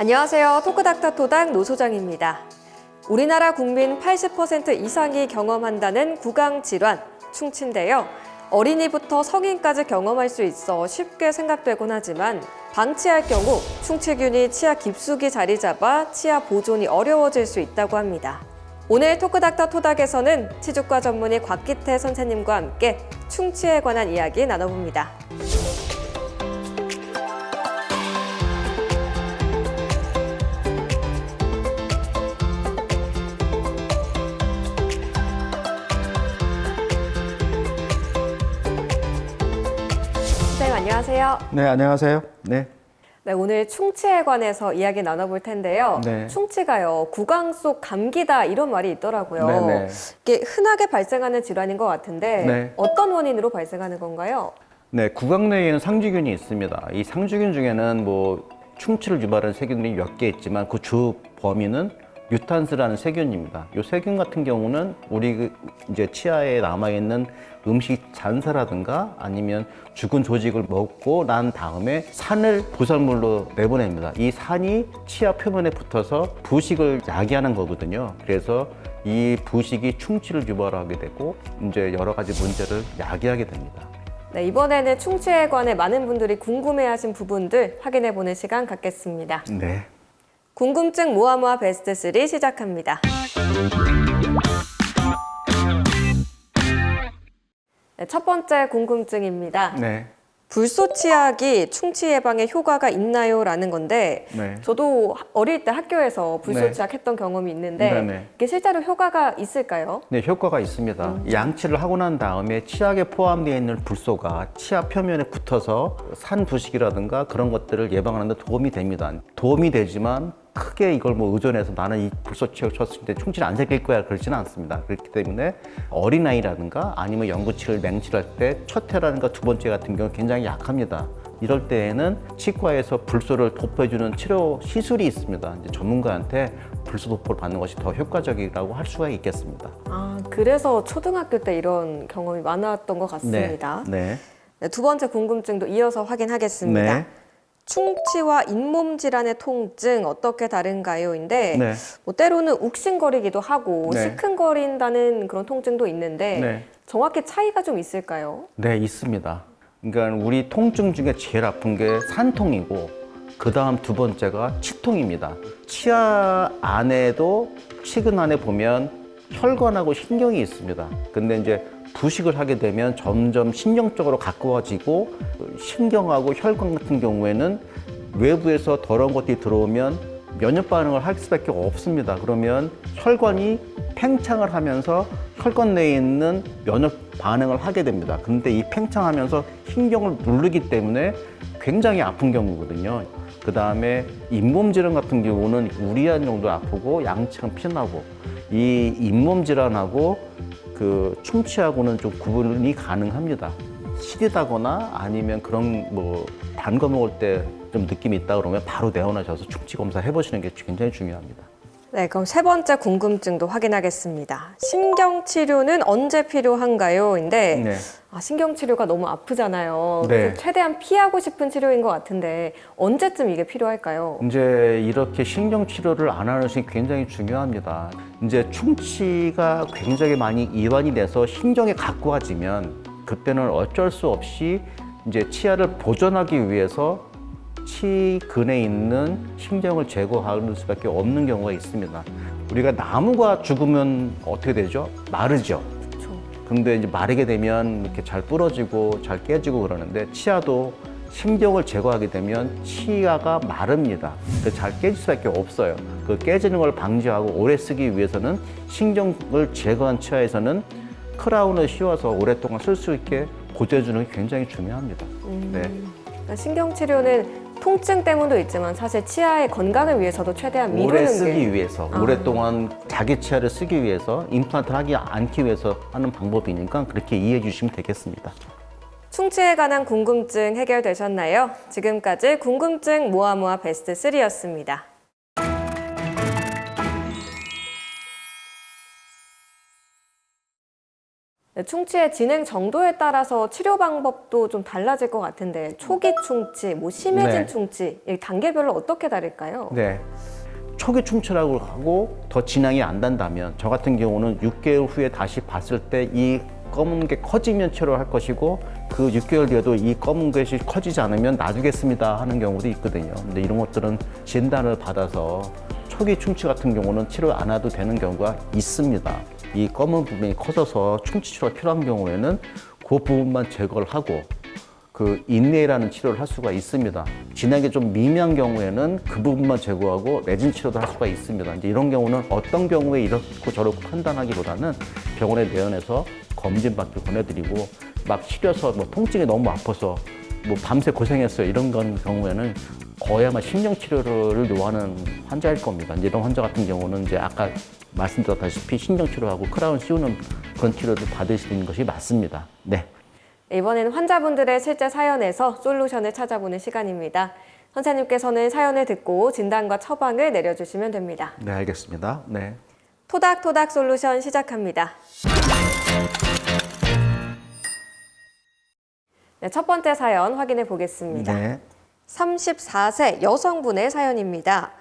안녕하세요. 토크닥터 토닥 노소장입니다. 우리나라 국민 80% 이상이 경험한다는 구강질환, 충치인데요. 어린이부터 성인까지 경험할 수 있어 쉽게 생각되곤 하지만 방치할 경우 충치균이 치아 깊숙이 자리 잡아 치아 보존이 어려워질 수 있다고 합니다. 오늘 토크닥터 토닥에서는 치주과 전문의 곽기태 선생님과 함께 충치에 관한 이야기 나눠봅니다. 선생님 안녕하세요. 네, 안녕하세요. 네. 네, 오늘 충치에 관해서 이야기 나눠볼 텐데요. 네. 충치가요, 구강 속 감기다 이런 말이 있더라고요. 네네. 이게 흔하게 발생하는 질환인 것 같은데 네. 어떤 원인으로 발생하는 건가요? 네, 구강 내에는 상주균이 있습니다. 이 상주균 중에는 충치를 유발하는 세균들이 몇 개 있지만 그 주 범위는 뮤탄스라는 세균입니다. 이 세균 같은 경우는 우리 이제 치아에 남아있는 음식 잔사라든가 아니면 죽은 조직을 먹고 난 다음에 산을 부산물로 내보냅니다. 이 산이 치아 표면에 붙어서 부식을 야기하는 거거든요. 그래서 이 부식이 충치를 유발하게 되고 이제 여러 가지 문제를 야기하게 됩니다. 네, 이번에는 충치에 관해 많은 분들이 궁금해하신 부분들 확인해보는 시간 갖겠습니다. 네. 궁금증 모아모아 베스트 3 시작합니다. 네, 첫 번째 궁금증입니다. 네. 불쏘치약이 충치 예방에 효과가 있나요? 라는 건데 네. 저도 어릴 때 학교에서 불쏘치약 했던 경험이 있는데 네네. 이게 실제로 효과가 있을까요? 네, 효과가 있습니다. 양치를 하고 난 다음에 치약에 포함되어 있는 불소가 치아 표면에 붙어서 산 부식이라든가 그런 것들을 예방하는 데 도움이 됩니다. 도움이 되지만 크게 이걸 의존해서 나는 이 불소 치약을 쳤을 때 충치를 안 생길 거야 그렇지는 않습니다. 그렇기 때문에 어린아이라든가 아니면 연구치를 맹치를 할 때 첫 회라든가 두 번째 같은 경우 굉장히 약합니다. 이럴 때에는 치과에서 불소를 도포해주는 치료 시술이 있습니다. 이제 전문가한테 불소 도포를 받는 것이 더 효과적이라고 할 수가 있겠습니다. 아, 그래서 초등학교 때 이런 경험이 많았던 것 같습니다. 네. 네, 두 번째 궁금증도 이어서 확인하겠습니다. 네. 충치와 잇몸 질환의 통증 어떻게 다른가요?인데 네. 때로는 욱신거리기도 하고 네. 시큰거린다는 그런 통증도 있는데 네. 정확히 차이가 좀 있을까요? 네, 있습니다. 그러니까 우리 통증 중에 제일 아픈 게 산통이고 그 다음 두 번째가 치통입니다. 치아 안에도 치근 안에 보면 혈관하고 신경이 있습니다. 근데 이제 부식을 하게 되면 점점 신경 쪽으로 가까워지고 신경하고 혈관 같은 경우에는 외부에서 더러운 것들이 들어오면 면역 반응을 할 수밖에 없습니다. 그러면 혈관이 팽창을 하면서 혈관 내에 있는 면역 반응을 하게 됩니다. 근데 이 팽창하면서 신경을 누르기 때문에 굉장히 아픈 경우거든요. 그 다음에 잇몸 질환 같은 경우는 우리한 정도 아프고 양측은 피나고 이 잇몸 질환하고 그 충치하고는 좀 구분이 가능합니다. 시리다거나 아니면 그런 단 거 먹을 때 좀 느낌이 있다 그러면 바로 내원하셔서 충치 검사 해보시는 게 굉장히 중요합니다. 네, 그럼 세 번째 궁금증도 확인하겠습니다. 신경치료는 언제 필요한가요?인데 네. 신경치료가 너무 아프잖아요. 네. 그래서 최대한 피하고 싶은 치료인 것 같은데 언제쯤 이게 필요할까요? 이제 이렇게 신경 치료를 안 하는 것이 굉장히 중요합니다. 이제 충치가 굉장히 많이 이완이 돼서 신경에 가까워지면 그때는 어쩔 수 없이 이제 치아를 보존하기 위해서 치근에 있는 신경을 제거하는 수밖에 없는 경우가 있습니다. 우리가 나무가 죽으면 어떻게 되죠? 마르죠. 그렇죠. 근데 이제 마르게 되면 이렇게 잘 부러지고 잘 깨지고 그러는데 치아도 신경을 제거하게 되면 치아가 마릅니다. 잘 깨질 수밖에 없어요. 그 깨지는 걸 방지하고 오래 쓰기 위해서는 신경을 제거한 치아에서는 크라운을 씌워서 오랫동안 쓸 수 있게 보존해주는 게 굉장히 중요합니다. 네. 그러니까 신경치료는 통증 때문도 있지만 사실 치아의 건강을 위해서도 최대한 미루는 오래 게 쓰기 위해서, 오랫동안 자기 치아를 쓰기 위해서 임플란트를 하지 않기 위해서 하는 방법이니까 그렇게 이해해 주시면 되겠습니다. 충치에 관한 궁금증 해결되셨나요? 지금까지 궁금증 모아모아 베스트 3였습니다. 네, 충치의 진행 정도에 따라서 치료 방법도 좀 달라질 것 같은데 초기 충치, 뭐 심해진 네. 충치, 이 단계별로 어떻게 다를까요? 네. 초기 충치라고 하고 더 진행이 안 된다면 저 같은 경우는 6개월 후에 다시 봤을 때 이 검은 게 커지면 치료할 것이고 그 6개월 뒤에도 이 검은 것이 커지지 않으면 놔두겠습니다 하는 경우도 있거든요. 근데 이런 것들은 진단을 받아서 초기 충치 같은 경우는 치료 안 해도 되는 경우가 있습니다. 이 검은 부분이 커져서 충치 치료가 필요한 경우에는 그 부분만 제거를 하고 그 인레이라는 치료를 할 수가 있습니다. 진행이 좀 미미한 경우에는 그 부분만 제거하고 레진 치료도 할 수가 있습니다. 이제 이런 경우는 어떤 경우에 이렇고 저렇고 판단하기보다는 병원에 내원해서 검진 받고 보내드리고 막 시려서 뭐 통증이 너무 아파서 뭐 밤새 고생했어요 이런 경우에는 거의 아마 심정 치료를 요하는 환자일 겁니다. 이제 이런 환자 같은 경우는 이제 아까 말씀드렸다시피 심정 치료하고 크라운 씌우는 그런 치료를 받으시는 것이 맞습니다. 네. 이번에는 환자분들의 실제 사연에서 솔루션을 찾아보는 시간입니다. 선생님께서는 사연을 듣고 진단과 처방을 내려주시면 됩니다. 네, 알겠습니다. 네. 토닥토닥 솔루션 시작합니다. 네, 첫 번째 사연 확인해 보겠습니다. 네. 34세 여성분의 사연입니다.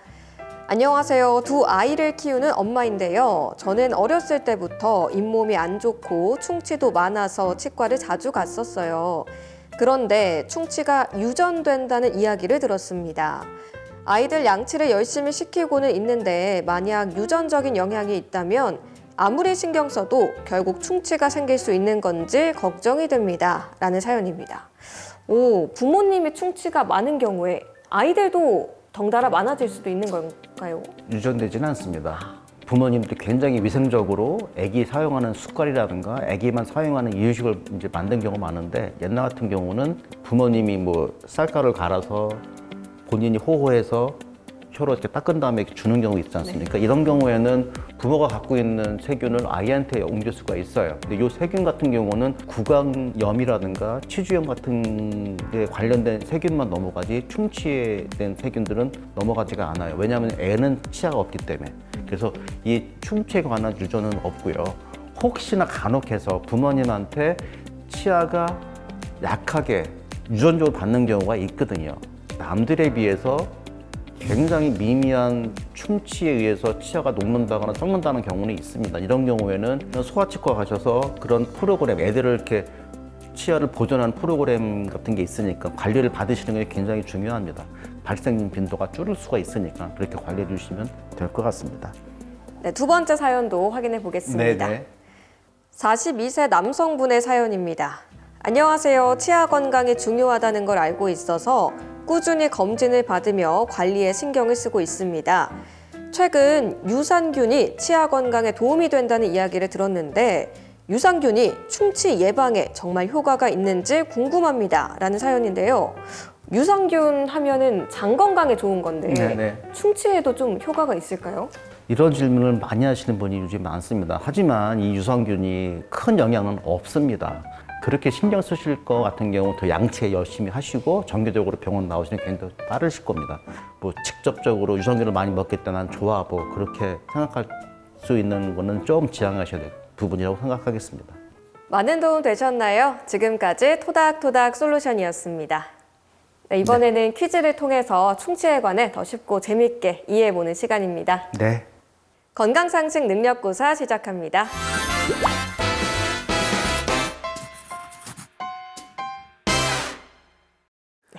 안녕하세요. 두 아이를 키우는 엄마인데요. 저는 어렸을 때부터 잇몸이 안 좋고 충치도 많아서 치과를 자주 갔었어요. 그런데 충치가 유전된다는 이야기를 들었습니다. 아이들 양치를 열심히 시키고는 있는데 만약 유전적인 영향이 있다면 아무리 신경 써도 결국 충치가 생길 수 있는 건지 걱정이 됩니다. 라는 사연입니다. 부모님이 충치가 많은 경우에 아이들도 덩달아 많아질 수도 있는 건가요? 유전되지는 않습니다. 부모님들이 굉장히 위생적으로 아기 사용하는 숟갈이라든가 아기만 사용하는 이유식을 이제 만든 경우가 많은데 옛날 같은 경우는 부모님이 뭐 쌀가루를 갈아서 본인이 호호해서 혀로 이렇게 닦은 다음에 이렇게 주는 경우 있지 않습니까? 이런 경우에는 부모가 갖고 있는 세균을 아이한테 옮길 수가 있어요. 근데 이 세균 같은 경우는 구강염이라든가 치주염 같은 데 관련된 세균만 넘어가지 충치에 된 세균들은 넘어가지가 않아요. 왜냐하면 애는 치아가 없기 때문에. 그래서 이 충치에 관한 유전은 없고요. 혹시나 간혹해서 부모님한테 치아가 약하게 유전적으로 받는 경우가 있거든요. 남들에 비해서 굉장히 미미한 충치에 의해서 치아가 녹는다거나 썩는다는 경우는 있습니다. 이런 경우에는 소아치과 가셔서 그런 프로그램, 애들을 이렇게 치아를 보존하는 프로그램 같은 게 있으니까 관리를 받으시는 게 굉장히 중요합니다. 발생 빈도가 줄을 수가 있으니까 그렇게 관리해 주시면 될 것 같습니다. 네, 두 번째 사연도 확인해 보겠습니다. 네네. 42세 남성분의 사연입니다. 안녕하세요. 치아 건강이 중요하다는 걸 알고 있어서 꾸준히 검진을 받으며 관리에 신경을 쓰고 있습니다. 최근 유산균이 치아 건강에 도움이 된다는 이야기를 들었는데 유산균이 충치 예방에 정말 효과가 있는지 궁금합니다. 라는 사연인데요. 유산균 하면은 장 건강에 좋은 건데 네네. 충치에도 좀 효과가 있을까요? 이런 질문을 많이 하시는 분이 요즘 많습니다. 하지만 이 유산균이 큰 영향은 없습니다. 그렇게 신경 쓰실 것 같은 경우 더 양치 열심히 하시고 정기적으로 병원 나오시는 게 굉장히 빠르실 겁니다. 뭐 직접적으로 유산균을 많이 먹기 때문에 난 좋아 뭐 그렇게 생각할 수 있는 거는 좀 지양하셔야 될 부분이라고 생각하겠습니다. 많은 도움 되셨나요? 지금까지 토닥토닥 솔루션이었습니다. 네, 이번에는 퀴즈를 통해서 충치에 관해 더 쉽고 재밌게 이해해보는 시간입니다. 네. 건강상식 능력고사 시작합니다.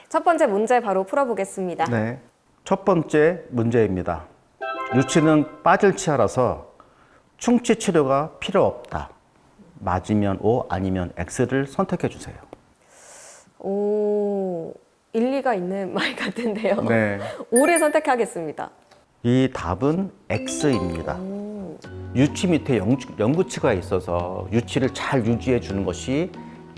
첫 번째 문제 바로 풀어보겠습니다. 네. 첫 번째 문제입니다. 유치는 빠질 치아라서 충치 치료가 필요 없다. 맞으면 O 아니면 X를 선택해 주세요. 오, 일리가 있는 말 같은데요. 네. O를 선택하겠습니다. 이 답은 X입니다. 유치 밑에 영구치가 있어서 유치를 잘 유지해 주는 것이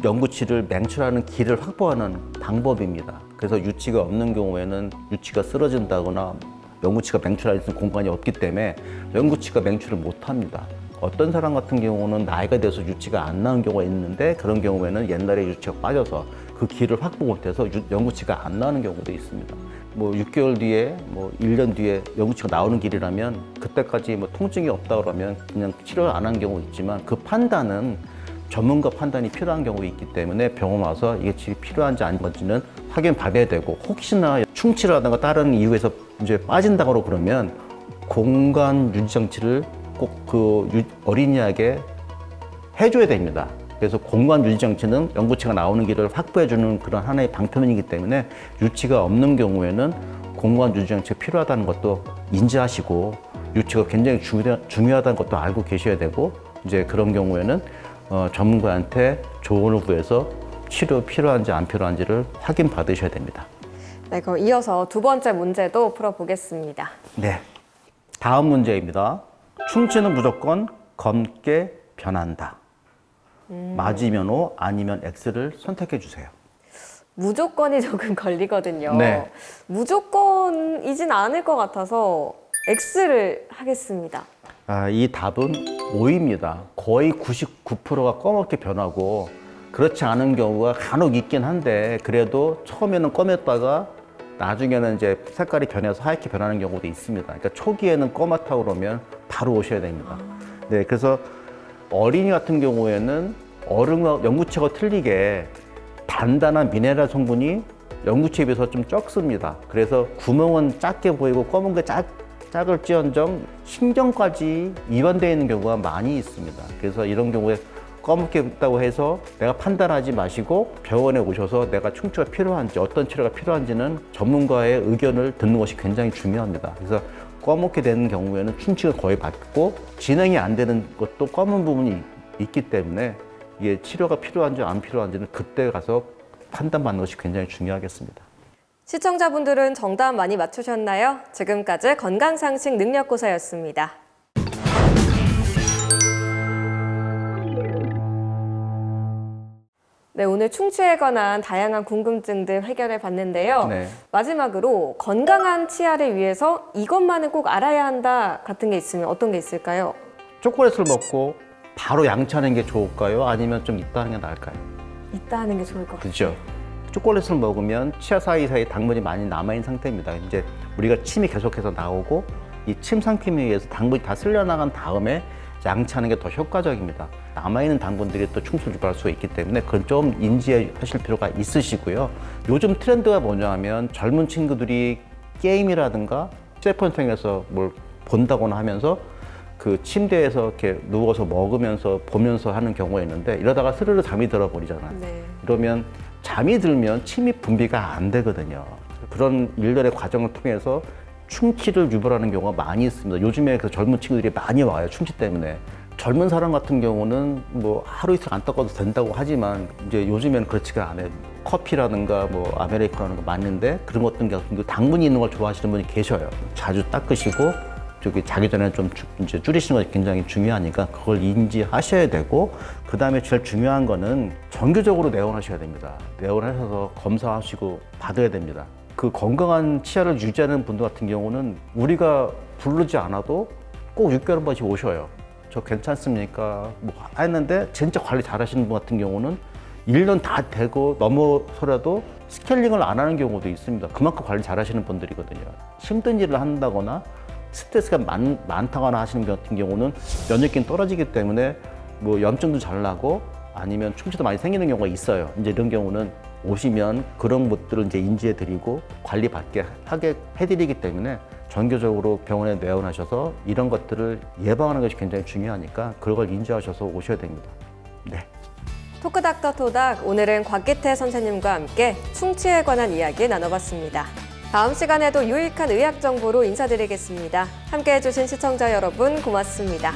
영구치를 맹출하는 길을 확보하는 방법입니다. 그래서 유치가 없는 경우에는 유치가 쓰러진다거나 영구치가 맹출할 수 있는 공간이 없기 때문에 영구치가 맹출을 못합니다. 어떤 사람 같은 경우는 나이가 돼서 유치가 안 나는 경우가 있는데 그런 경우에는 옛날에 유치가 빠져서 그 길을 확보 못해서 영구치가 안 나는 경우도 있습니다. 뭐 6개월 뒤에 뭐 1년 뒤에 영구치가 나오는 길이라면 그때까지 뭐 통증이 없다 그러면 그냥 치료를 안 한 경우 있지만 그 판단은 전문가 판단이 필요한 경우가 있기 때문에 병원 와서 이게 필요한지 아닌지는 확인 받아야 되고, 혹시나 충치라든가 다른 이유에서 이제 빠진다고 그러면 공간 유지 장치를 꼭 그 어린이에게 해줘야 됩니다. 그래서 공간 유지 장치는 연구치가 나오는 길을 확보해주는 그런 하나의 방편이기 때문에 유치가 없는 경우에는 공간 유지 장치가 필요하다는 것도 인지하시고, 유치가 굉장히 중요하다는 것도 알고 계셔야 되고, 이제 그런 경우에는 전문가한테 조언을 구해서 치료 필요한지 안 필요한지를 확인 받으셔야 됩니다. 네, 그럼 이어서 두 번째 문제도 풀어보겠습니다. 네. 다음 문제입니다. 충치는 무조건 검게 변한다. 맞으면 O, 아니면 X를 선택해 주세요. 무조건이 조금 걸리거든요. 네. 무조건이진 않을 것 같아서 X를 하겠습니다. 이 답은 O입니다. 거의 99%가 검게 변하고, 그렇지 않은 경우가 간혹 있긴 한데, 그래도 처음에는 검했다가 나중에는 이제 색깔이 변해서 하얗게 변하는 경우도 있습니다. 그러니까 초기에는 검었다고 그러면 바로 오셔야 됩니다. 네, 그래서 어린이 같은 경우에는 어른과 연구체가 틀리게 단단한 미네랄 성분이 연구체에 비해서 좀 적습니다. 그래서 구멍은 작게 보이고 검은 게 작을지언정 신경까지 이완되어 있는 경우가 많이 있습니다. 그래서 이런 경우에 검게 있다고 해서 내가 판단하지 마시고 병원에 오셔서 내가 충치가 필요한지, 어떤 치료가 필요한지는 전문가의 의견을 듣는 것이 굉장히 중요합니다. 그래서 검게 되는 경우에는 충치가 거의 맞고, 진행이 안 되는 것도 검은 부분이 있기 때문에 이게 치료가 필요한지 안 필요한지는 그때 가서 판단받는 것이 굉장히 중요하겠습니다. 시청자분들은 정답 많이 맞추셨나요? 지금까지 건강상식 능력고사였습니다. 네, 오늘 충치에 관한 다양한 궁금증들 해결해 봤는데요. 네. 마지막으로 건강한 치아를 위해서 이것만은 꼭 알아야 한다 같은 게 있으면 어떤 게 있을까요? 초콜릿을 먹고 바로 양치하는 게 좋을까요? 아니면 좀 있다 하는 게 나을까요? 있다 하는 게 좋을 것 같아요. 그렇죠. 초콜릿을 먹으면 치아 사이사이 당분이 많이 남아있는 상태입니다. 이제 우리가 침이 계속해서 나오고, 이 침 삼킴에 의해서 당분이 다 쓸려나간 다음에 양치하는 게 더 효과적입니다. 남아있는 당분들이 또 충치를 유발할 수가 있기 때문에 그건 좀 인지하실 필요가 있으시고요. 요즘 트렌드가 뭐냐 하면 젊은 친구들이 게임이라든가 휴대폰 통해서 뭘 본다거나 하면서 그 침대에서 이렇게 누워서 먹으면서 보면서 하는 경우가 있는데, 이러다가 스르르 잠이 들어버리잖아요. 네. 이러면 잠이 들면 침이 분비가 안 되거든요. 그런 일련의 과정을 통해서 충치를 유발하는 경우가 많이 있습니다. 요즘에 그 젊은 친구들이 많이 와요, 충치 때문에. 젊은 사람 같은 경우는 뭐 하루 이틀 안 닦아도 된다고 하지만, 이제 요즘에는 그렇지가 않아요. 커피라든가 뭐 아메리카노 많은데, 그런 것들 같은 당분이 있는 걸 좋아하시는 분이 계셔요. 자주 닦으시고 자기 전에 좀 이제 줄이시는 것이 굉장히 중요하니까 그걸 인지하셔야 되고, 그 다음에 제일 중요한 거는 정기적으로 내원하셔야 됩니다. 내원하셔서 검사하시고 받아야 됩니다. 그 건강한 치아를 유지하는 분들 같은 경우는 우리가 부르지 않아도 꼭 6개월에 한 번씩 오셔요. 저 괜찮습니까? 뭐 했는데 진짜 관리 잘 하시는 분 같은 경우는 1년 다 되고 넘어서라도 스케일링을 안 하는 경우도 있습니다. 그만큼 관리 잘 하시는 분들이거든요. 힘든 일을 한다거나 스트레스가 많다거나 하시는 분 같은 경우는 면역력이 떨어지기 때문에 뭐 염증도 잘 나고 아니면 충치도 많이 생기는 경우가 있어요. 이제 이런 경우는 오시면 그런 것들을 이제 인지해 드리고 관리받게 하게 해드리기 때문에 정기적으로 병원에 내원하셔서 이런 것들을 예방하는 것이 굉장히 중요하니까 그걸 인지하셔서 오셔야 됩니다. 네. 토크닥터 토닥, 오늘은 곽기태 선생님과 함께 충치에 관한 이야기 나눠봤습니다. 다음 시간에도 유익한 의학 정보로 인사드리겠습니다. 함께해 주신 시청자 여러분 고맙습니다.